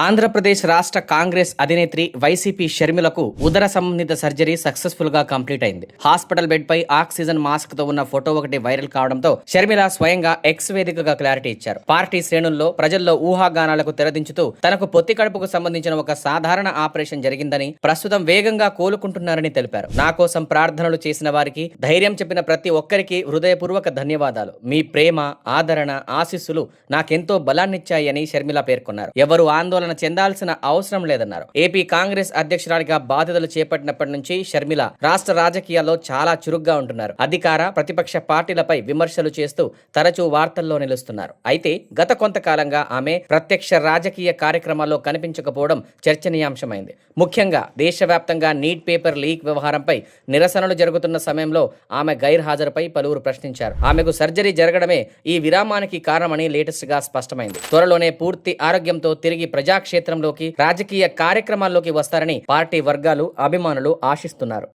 ఆంధ్రప్రదేశ్ రాష్ట్ర కాంగ్రెస్ అధినేత్రి వైసీపీ షర్మిలకు ఉదర సంబంధిత సర్జరీ సక్సెస్ఫుల్ గా కంప్లీట్ అయింది. హాస్పిటల్ బెడ్ పై ఆక్సిజన్ మాస్క్ తో ఉన్న ఫోటో ఒకటి వైరల్ కావడంతో షర్మిల స్వయంగా ఎక్స్ వేదికగా క్లారిటీ ఇచ్చారు. పార్టీ శ్రేణుల్లో ప్రజల్లో ఊహాగానాలకు తెరదించుతూ తనకు పొత్తి కడుపుకు సంబంధించిన ఒక సాధారణ ఆపరేషన్ జరిగిందని, ప్రస్తుతం వేగంగా కోలుకుంటున్నారని తెలిపారు. నా కోసం ప్రార్థనలు చేసిన వారికి, ధైర్యం చెప్పిన ప్రతి ఒక్కరికి హృదయపూర్వక ధన్యవాదాలు. మీ ప్రేమ, ఆదరణ, ఆశీస్సులు నాకెంతో బలాన్నిచ్చాయని షర్మిల పేర్కొన్నారు. ఎవరు ఆందోళన చెందాల్సిన అవసరం లేదన్నారు. ఏపీ కాంగ్రెస్ అధ్యక్షురాలిగా బాధ్యతలు చేపట్టినప్పటి నుంచి షర్మిల రాష్ట్ర రాజకీయాల్లో చాలా చురుగ్గా ఉంటున్నారు. అధికార, ప్రతిపక్ష పార్టీలపై విమర్శలు చేస్తూ తరచూ వార్తల్లో నిలుస్తున్నారు. అయితే గత కొంతకాలంగా ఆమె ప్రత్యక్ష రాజకీయ కార్యక్రమాల్లో కనిపించకపోవడం చర్చనీయాంశమైంది. ముఖ్యంగా దేశవ్యాప్తంగా నీట్ పేపర్ లీక్ వ్యవహారంపై నిరసనలు జరుగుతున్న సమయంలో ఆమె గైర్హాజరుపై పలువురు ప్రశ్నించారు. ఆమెకు సర్జరీ జరగడమే ఈ విరామానికి కారణమని లేటెస్ట్ గా స్పష్టమైంది. త్వరలోనే పూర్తి ఆరోగ్యంతో తిరిగి ప్రజాక్షేత్రంలోకి, రాజకీయ కార్యక్రమాల్లోకి వస్తారని పార్టీ వర్గాలు, అభిమానులు ఆశిస్తున్నారు.